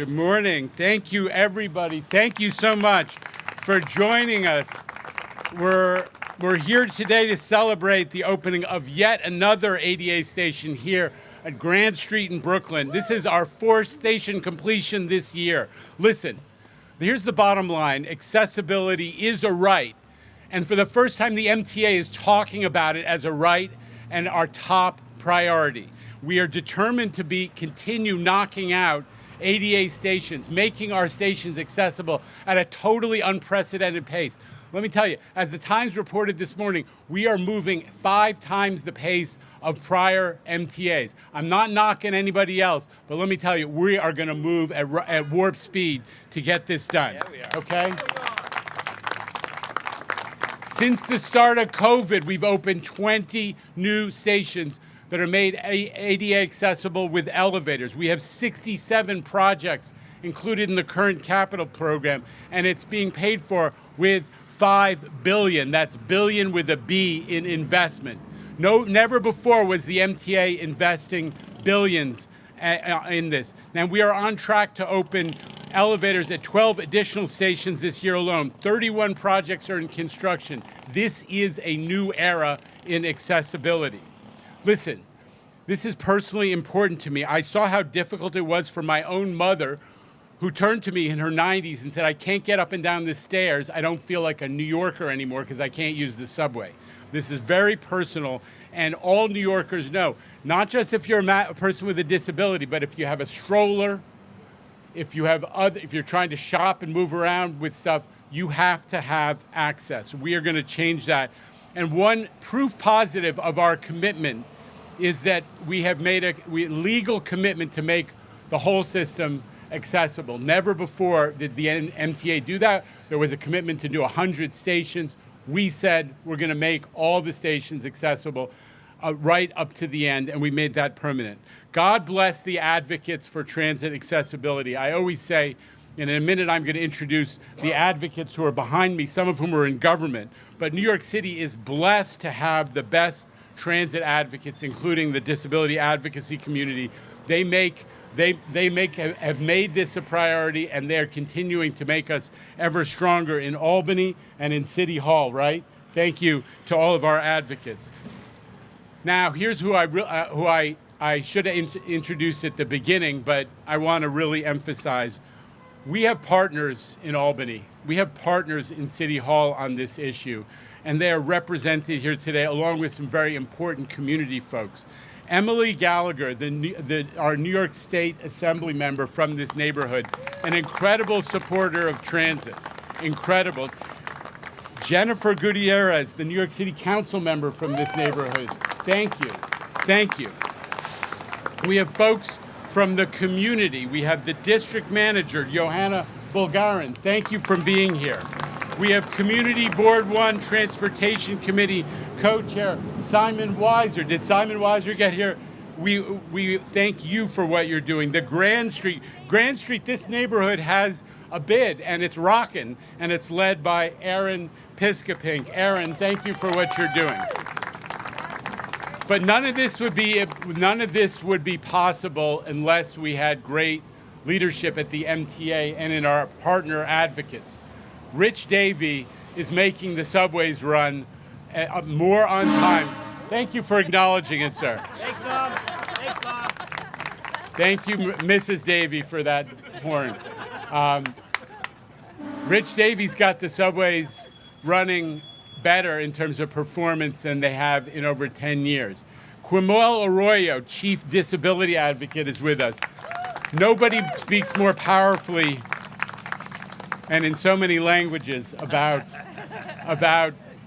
Good morning. Thank you, everybody. Thank you so much for joining us. We're here today to celebrate the opening of yet another ADA station here at Grand Street in Brooklyn. This is our 4th station completion this year. Listen, here's the bottom line. Accessibility is a right. And for the first time, the MTA is talking about it as a right and our top priority. We are determined to continue knocking out ADA stations, making our stations accessible at a totally unprecedented pace. Let me tell you, as the Times reported this morning, we are moving 5 times the pace of prior MTAs. I'm not knocking anybody else, but let me tell you, we are going to move at warp speed to get this done. Yeah, we are. Okay? Since the start of COVID, we've opened 20 new stations that are made ADA accessible with elevators. We have 67 projects included in the current capital program, and it's being paid for with $5 billion. That's billion with a B in investment. Never before was the MTA investing billions in this. Now we are on track to open elevators at 12 additional stations this year alone. 31 projects are in construction. This is a new era in accessibility. Listen, this is personally important to me. I saw how difficult it was for my own mother, who turned to me in her 90s and said, I can't get up and down the stairs. I don't feel like a New Yorker anymore because I can't use the subway. This is very personal, and all New Yorkers know, not just if you're a person with a disability, but if you have a stroller, if you're trying to shop and move around with stuff, you have to have access. We are going to change that. And one proof positive of our commitment is that we have made a legal commitment to make the whole system accessible. Never before did the MTA do that. There was a commitment to do 100 stations. We said we're going to make all the stations accessible right up to the end, and we made that permanent. God bless the advocates for transit accessibility. I always say, and in a minute I'm going to introduce the advocates who are behind me, some of whom are in government, but New York City is blessed to have the best transit advocates, including the disability advocacy community. Have made this a priority, and they're continuing to make us ever stronger in Albany and in City Hall, right? Thank you to all of our advocates. Now, here's who I should have introduced at the beginning, but I want to really emphasize. We have partners in Albany. We have partners in City Hall on this issue, and they are represented here today along with some very important community folks. Emily Gallagher, our New York State Assembly member from this neighborhood, an incredible supporter of transit, incredible. Jennifer Gutierrez, the New York City Council member from this neighborhood. Thank you. Thank you. We have folks from the community. We have the district manager, Johanna Bulgarin. Thank you for being here. We have Community Board 1 Transportation Committee co-chair Simon Weiser. Did Simon Weiser get here? We thank you for what you're doing. The Grand Street, this neighborhood has a bid, and it's rocking, and it's led by Aaron Piskapink. Aaron, thank you for what you're doing. But none of this would be possible unless we had great leadership at the MTA and in our partner advocates. Rich Davey is making the subways run more on time. Thank you for acknowledging it, sir. Thanks, Mom. Thanks, Mom. Thank you, Mrs. Davey, for that horn. Rich Davey's got the subways running better in terms of performance than they have in over 10 years. Quimel Arroyo, Chief Disability Advocate, is with us. Nobody speaks more powerfully and in so many languages about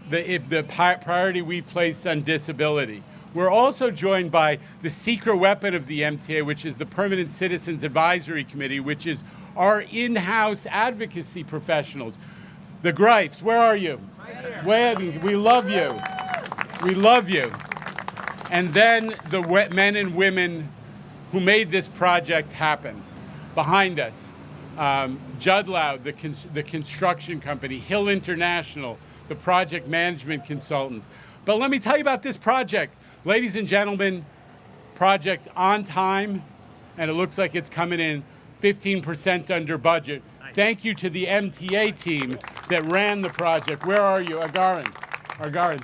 the priority we've placed on disability. We're also joined by the secret weapon of the MTA, which is the Permanent Citizens Advisory Committee, which is our in-house advocacy professionals. The Gripes, where are you? Right here. We love you. We love you. And then the men and women who made this project happen. Behind us, Judlow, the construction company, Hill International, the project management consultants. But let me tell you about this project. Ladies and gentlemen, project on time, and it looks like it's coming in 15% under budget. Thank you to the MTA team that ran the project. Where are you? Argarin.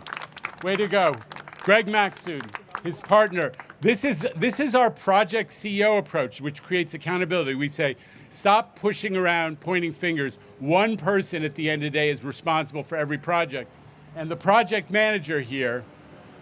Way to go. Greg Maxud, his partner. This is our project CEO approach, which creates accountability. We say, stop pushing around, pointing fingers. One person at the end of the day is responsible for every project. And the project manager here,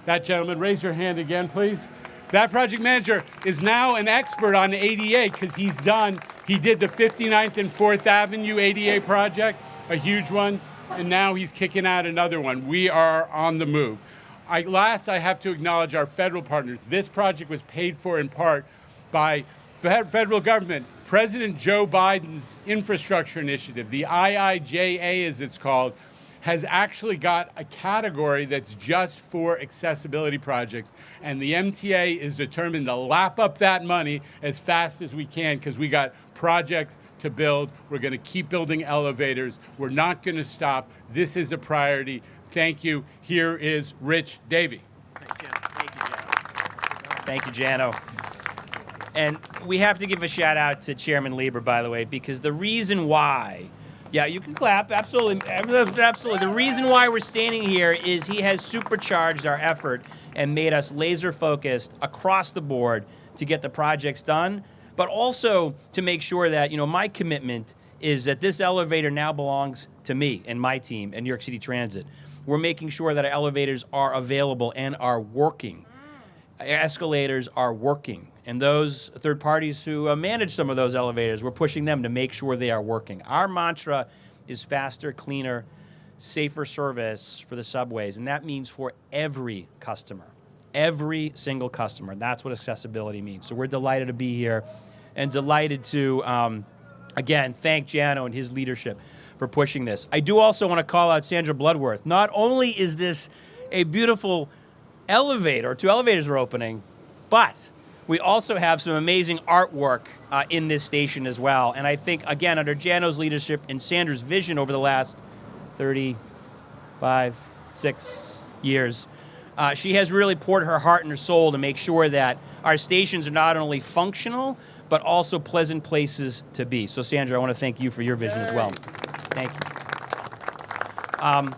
that gentleman, raise your hand again, please. That project manager is now an expert on ADA because he did the 59th and 4th Avenue ADA project, a huge one, and now he's kicking out another one. We are on the move. Last, I have to acknowledge our federal partners. This project was paid for in part by federal government. President Joe Biden's infrastructure initiative, the IIJA as it's called, has actually got a category that's just for accessibility projects. And the MTA is determined to lap up that money as fast as we can because we got projects to build. We're going to keep building elevators. We're not going to stop. This is a priority. Thank you. Here is Rich Davey. Thank you, Jano. And we have to give a shout out to Chairman Lieber, by the way, because the reason why, yeah, you can clap, absolutely. The reason why we're standing here is he has supercharged our effort and made us laser focused across the board to get the projects done, but also to make sure that, my commitment is that this elevator now belongs to me and my team at New York City Transit. We're making sure that our elevators are available and are working. Escalators are working. And those third parties who manage some of those elevators, we're pushing them to make sure they are working. Our mantra is faster, cleaner, safer service for the subways. And that means for every customer, every single customer. That's what accessibility means. So we're delighted to be here and delighted to, again, thank Jano and his leadership for pushing this. I do also want to call out Sandra Bloodworth. Not only is this a beautiful elevator, 2 elevators are opening, but we also have some amazing artwork in this station as well. And I think, again, under Jano's leadership and Sandra's vision over the last 35, 6 years, she has really poured her heart and her soul to make sure that our stations are not only functional, but also pleasant places to be. So, Sandra, I want to thank you for your vision as well. Thank you. I'm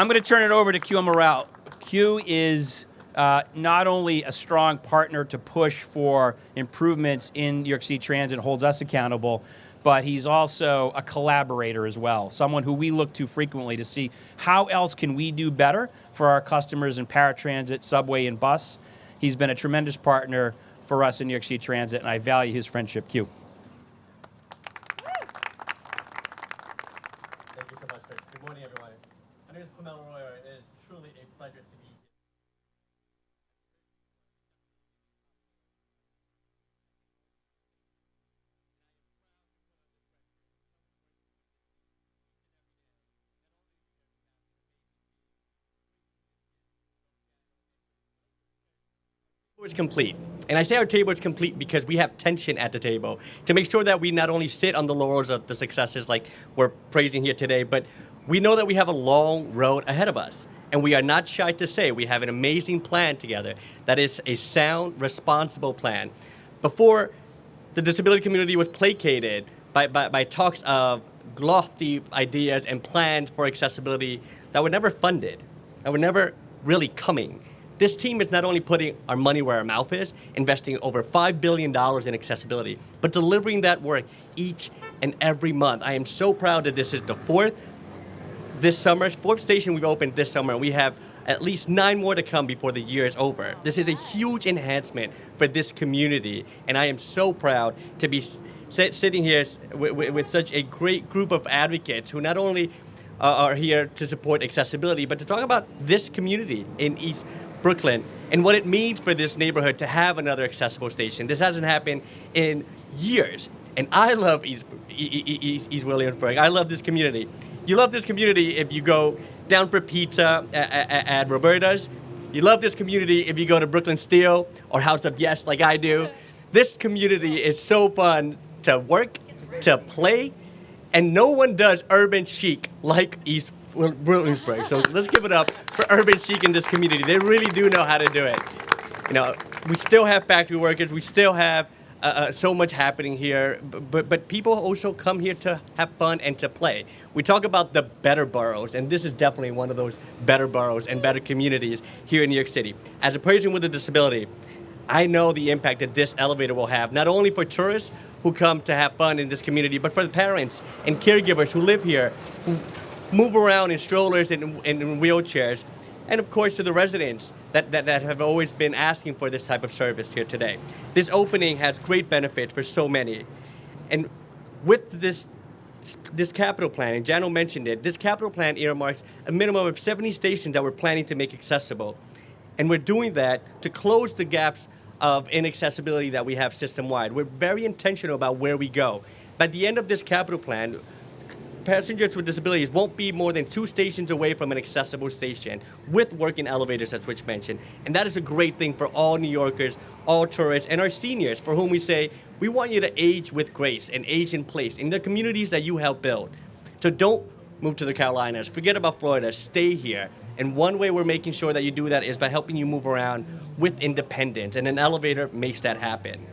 going to turn it over to Q Morale. Q is not only a strong partner to push for improvements in New York City Transit, holds us accountable, but he's also a collaborator as well, someone who we look to frequently to see how else can we do better for our customers in paratransit, subway, and bus. He's been a tremendous partner for us in New York City Transit, and I value his friendship. Q. Thank you so much, Chris. Good morning, everyone. My name is Kamel Royer. It is truly a pleasure to be here. Is complete. And I say our table is complete because we have tension at the table to make sure that we not only sit on the laurels of the successes like we're praising here today, but we know that we have a long road ahead of us. And we are not shy to say we have an amazing plan together that is a sound, responsible plan. Before, the disability community was placated by talks of lofty ideas and plans for accessibility that were never funded, that were never really coming. This team is not only putting our money where our mouth is, investing over $5 billion in accessibility, but delivering that work each and every month. I am so proud that this is the fourth station we've opened this summer, and we have at least 9 more to come before the year is over. This is a huge enhancement for this community, and I am so proud to be sitting here with such a great group of advocates who not only are here to support accessibility, but to talk about this community in East Brooklyn and what it means for this neighborhood to have another accessible station. This hasn't happened in years, and I love East Williamsburg. I love this community. You love this community if you go down for pizza at Roberta's. You love this community if you go to Brooklyn Steel or House of Yes like I do. This community is so fun to work, to play, and no one does urban chic like East Williamsburg. So let's give it up for urban chic in this community. They really do know how to do it. We still have factory workers. We still have so much happening here, but people also come here to have fun and to play. We talk about the better boroughs, and this is definitely one of those better boroughs and better communities here in New York City. As a person with a disability, I know the impact that this elevator will have, not only for tourists who come to have fun in this community, but for the parents and caregivers who live here, who move around in strollers and in wheelchairs, and of course to the residents that have always been asking for this type of service here today. This opening has great benefits for so many. And with this capital plan, and Jano mentioned it, this capital plan earmarks a minimum of 70 stations that we're planning to make accessible. And we're doing that to close the gaps of inaccessibility that we have system-wide. We're very intentional about where we go. By the end of this capital plan, passengers with disabilities won't be more than 2 stations away from an accessible station with working elevators, as Rich mentioned. And that is a great thing for all New Yorkers, all tourists, and our seniors, for whom we say, we want you to age with grace and age in place in the communities that you help build. So don't move to the Carolinas, forget about Florida, stay here. And one way we're making sure that you do that is by helping you move around with independence, and an elevator makes that happen.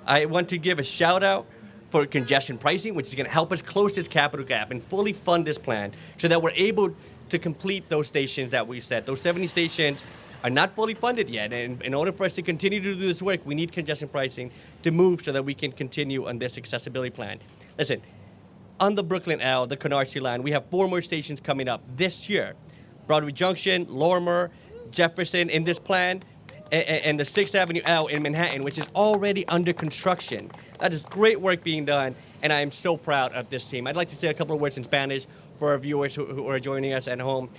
I want to give a shout out for congestion pricing, which is going to help us close this capital gap and fully fund this plan so that we're able to complete those stations that we said. Those 70 stations are not fully funded yet, and in order for us to continue to do this work, we need congestion pricing to move so that we can continue on this accessibility plan. Listen, on the Brooklyn L, the Canarsie line, we have 4 more stations coming up this year. Broadway Junction, Lorimer, Jefferson in this plan, and the 6th Avenue L in Manhattan, which is already under construction. That is great work being done, and I am so proud of this team. I'd like to say a couple of words in Spanish for our viewers who are joining us at home.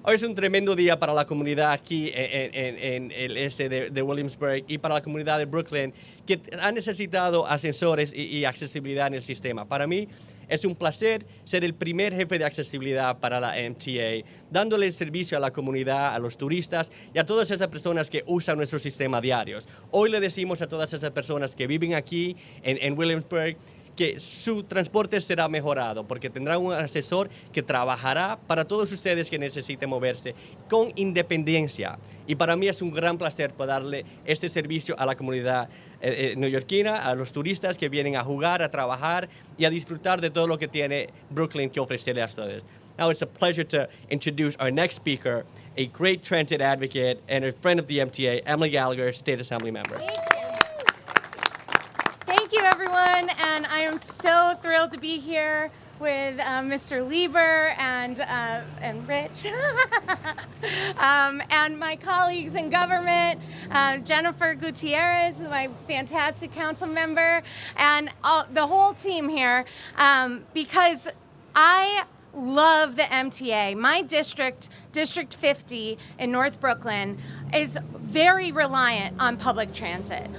Hoy es un tremendo día para la comunidad aquí en el este de Williamsburg y para la comunidad de Brooklyn que han necesitado ascensores y accesibilidad en el sistema. Para mí es un placer ser el primer jefe de accesibilidad para la MTA, dándole servicio a la comunidad, a los turistas y a todas esas personas que usan nuestro sistema diarios. Hoy le decimos a todas esas personas que viven aquí en Williamsburg que su transporte será mejorado porque tendrá un asesor que trabajará para todos ustedes que necesiten moverse con independencia. Y para mí es un gran placer poder darle este servicio a la comunidad neoyorquina, a los turistas que vienen a jugar, a trabajar y a disfrutar de todo lo que tiene Brooklyn que ofrecerle a ustedes. Now it's a pleasure to introduce our next speaker, a great transit advocate and a friend of the MTA, Emily Gallagher, State Assembly member. Thank you, everyone, and I am so thrilled to be here with Mr. Lieber and Rich, and my colleagues in government, Jennifer Gutierrez, my fantastic council member, and the whole team here, because I love the MTA. My district, District 50 in North Brooklyn, is very reliant on public transit.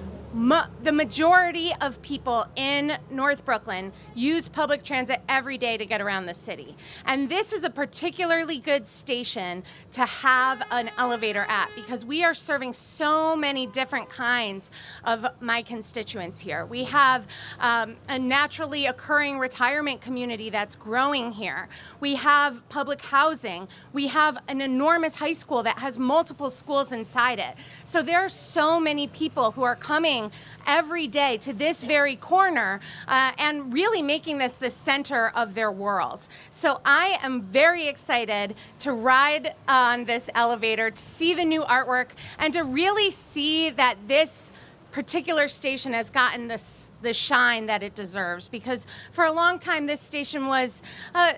The majority of people in North Brooklyn use public transit every day to get around the city. And this is a particularly good station to have an elevator at because we are serving so many different kinds of my constituents here. We have a naturally occurring retirement community that's growing here. We have public housing. We have an enormous high school that has multiple schools inside it. So there are so many people who are coming every day to this very corner and really making this the center of their world. So I am very excited to ride on this elevator, to see the new artwork, and to really see that this particular station has gotten the shine that it deserves, because for a long time this station was, a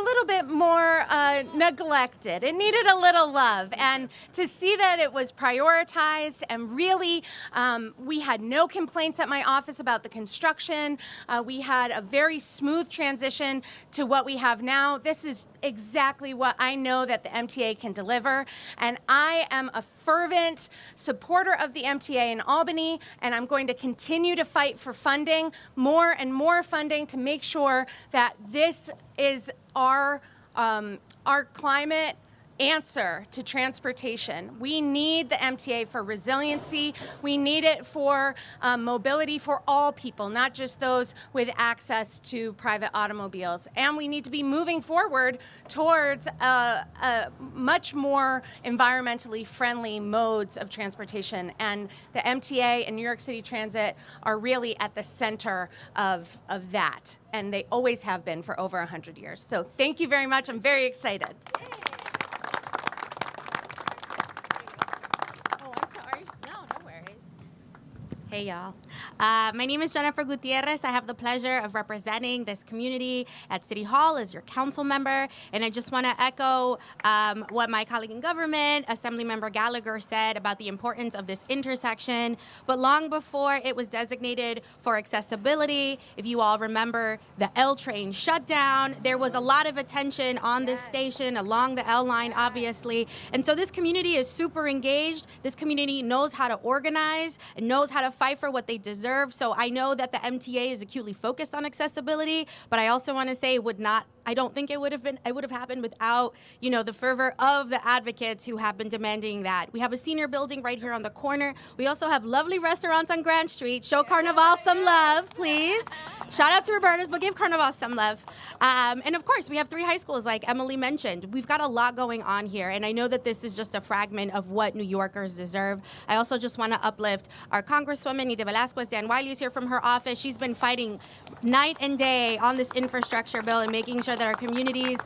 little bit more neglected. It needed a little love, and to see that it was prioritized and really we had no complaints at my office about the construction. We had a very smooth transition to what we have now. This is exactly what I know that the MTA can deliver, and I am a fervent supporter of the MTA in Albany, and I'm going to continue to fight for funding, more and more funding, to make sure that this is our climate answer to transportation. We need the MTA for resiliency. We need it for mobility for all people, not just those with access to private automobiles. And we need to be moving forward towards much more environmentally friendly modes of transportation. And the MTA and New York City Transit are really at the center of that. And they always have been for over 100 years. So thank you very much. I'm very excited. Oh, I'm sorry. No, no worries. Hey, y'all. My name is Jennifer Gutierrez. I have the pleasure of representing this community at City Hall as your council member. And I just want to echo what my colleague in government, Assemblymember Gallagher, said about the importance of this intersection. But long before it was designated for accessibility, if you all remember the L train shutdown, there was a lot of attention on this station along the L line, obviously. And so this community is super engaged. This community knows how to organize and knows how to fight for what they deserve. So I know that the MTA is acutely focused on accessibility, but I also want to say I don't think it would have happened without, the fervor of the advocates who have been demanding that. We have a senior building right here on the corner. We also have lovely restaurants on Grand Street. Show Carnival some love, please. Shout out to Roberta's, but give Carnival some love. And of course, we have 3 high schools, like Emily mentioned. We've got a lot going on here, and I know that this is just a fragment of what New Yorkers deserve. I also just want to uplift our Congresswoman, Nida Velasquez. Dan Wiley is here from her office. She's been fighting night and day on this infrastructure bill and making sure that our communities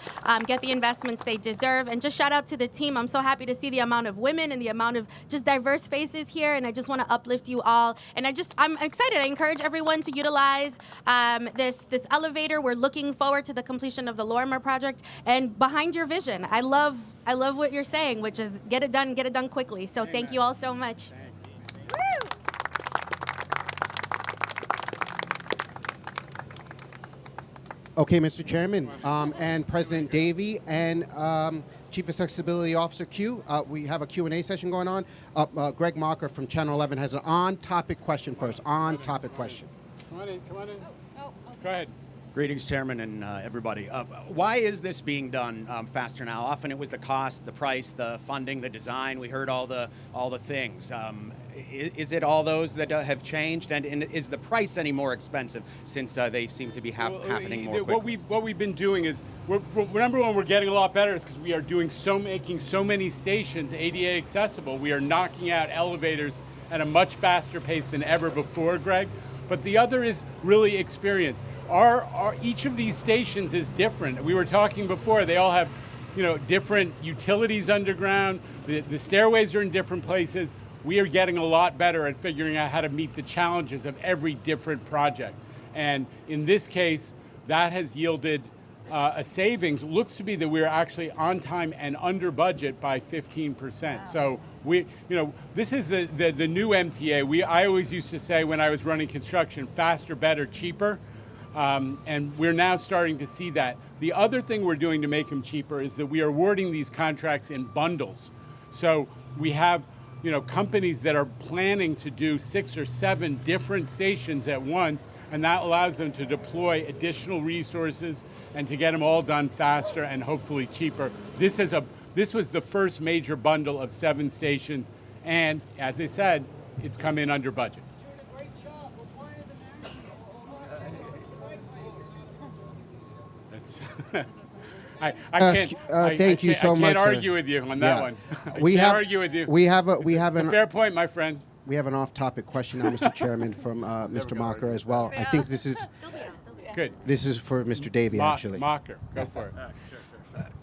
get the investments they deserve. And just shout out to the team. I'm so happy to see the amount of women and the amount of just diverse faces here, and I just want to uplift you all. And I'm excited. I encourage everyone to utilize this elevator. We're looking forward to the completion of the Lorimer project and behind your vision. I love what you're saying, which is get it done quickly. So thank you all so much. Okay, Mr. Chairman, and President Davey, and Chief Accessibility Officer Q, we have a Q&A session going on. Greg Marker from Channel 11 has an on-topic question first. On-topic question. Come on in. Go ahead. Greetings, Chairman, and everybody. Why is this being done faster now? Often it was the cost, the price, the funding, the design. We heard all the things. Is it all those that have changed, and is the price any more expensive since they seem to be happening more quickly? What we've been doing is, number one, we're getting a lot better because we are making so many stations ADA accessible. We are knocking out elevators at a much faster pace than ever before, Greg. But the other is really experience. Each of these stations is different. We were talking before, they all have, different utilities underground. The stairways are in different places. We are getting a lot better at figuring out how to meet the challenges of every different project. And in this case, that has yielded a savings. It looks to be that we're actually on time and under budget by 15%. Wow. So this is the new MTA. I always used to say when I was running construction, faster, better, cheaper. And we're now starting to see that. The other thing we're doing to make them cheaper is that we are awarding these contracts in bundles. So we have companies that are planning to do 6 or 7 different stations at once, and that allows them to deploy additional resources and to get them all done faster and hopefully cheaper. This was the first major bundle of 7 stations, and as I said, it's come in under budget. You're doing a great job. Why are the managers? Thank you so much. I can't argue with you on that one. I can't argue with you. It's a fair point, my friend. We have an off-topic question now, Mr. Chairman, from Mr. Marker as well. I think this is good. This is for Mr. Davey, actually. Marker, go for it.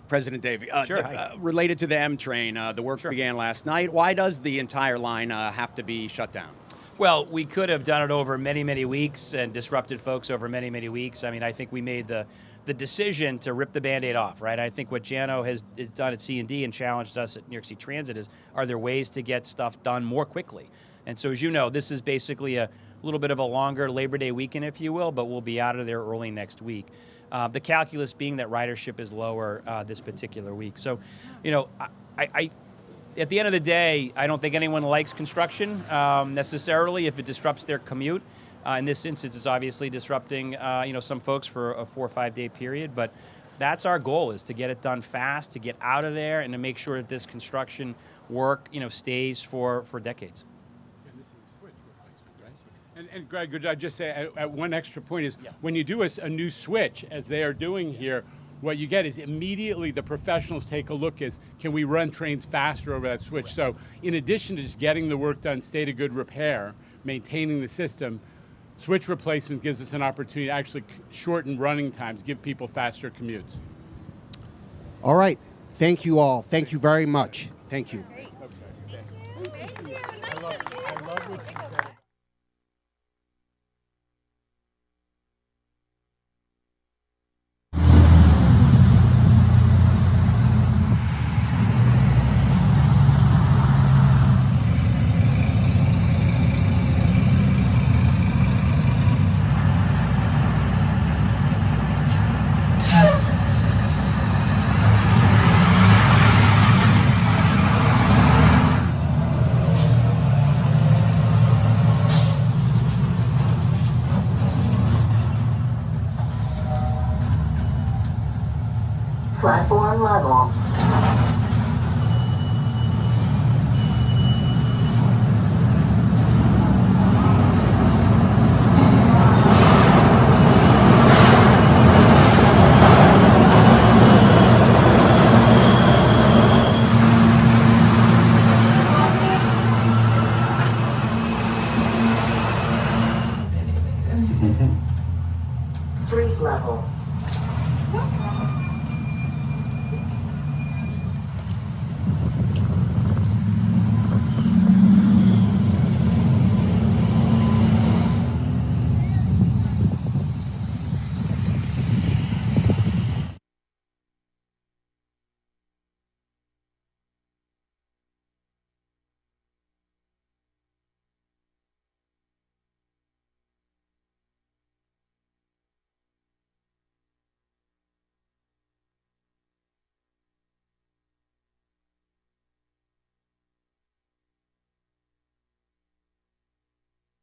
President Davey, Sure. Related to the M train, the work began last night. Why does the entire line have to be shut down? Well, we could have done it over many, many weeks and disrupted folks over many, many weeks. I mean, I think we made the decision to rip the Band-Aid off, right? I think what Jano has done at C&D and challenged us at New York City Transit is, are there ways to get stuff done more quickly? And so, as you know, this is basically a little bit of a longer Labor Day weekend, if you will, but we'll be out of there early next week. The calculus being that ridership is lower this particular week. So, I at the end of the day, I don't think anyone likes construction necessarily if it disrupts their commute. In this instance, it's obviously disrupting, some folks for a 4 or 5 day period. But That's our goal, is to get it done fast, to get out of there, and to make sure that this construction work, stays for decades. And Greg, could I just say at one extra point is when you do a new switch, as they are doing here, what you get is immediately the professionals take a look as, can we run trains faster over that switch? So in addition to just getting the work done, state of good repair, maintaining the system, switch replacement gives us an opportunity to actually shorten running times, give people faster commutes. All right. Thank you all. Thank you very much. Thank you. Great. Thank you. I love what you said. Platform level.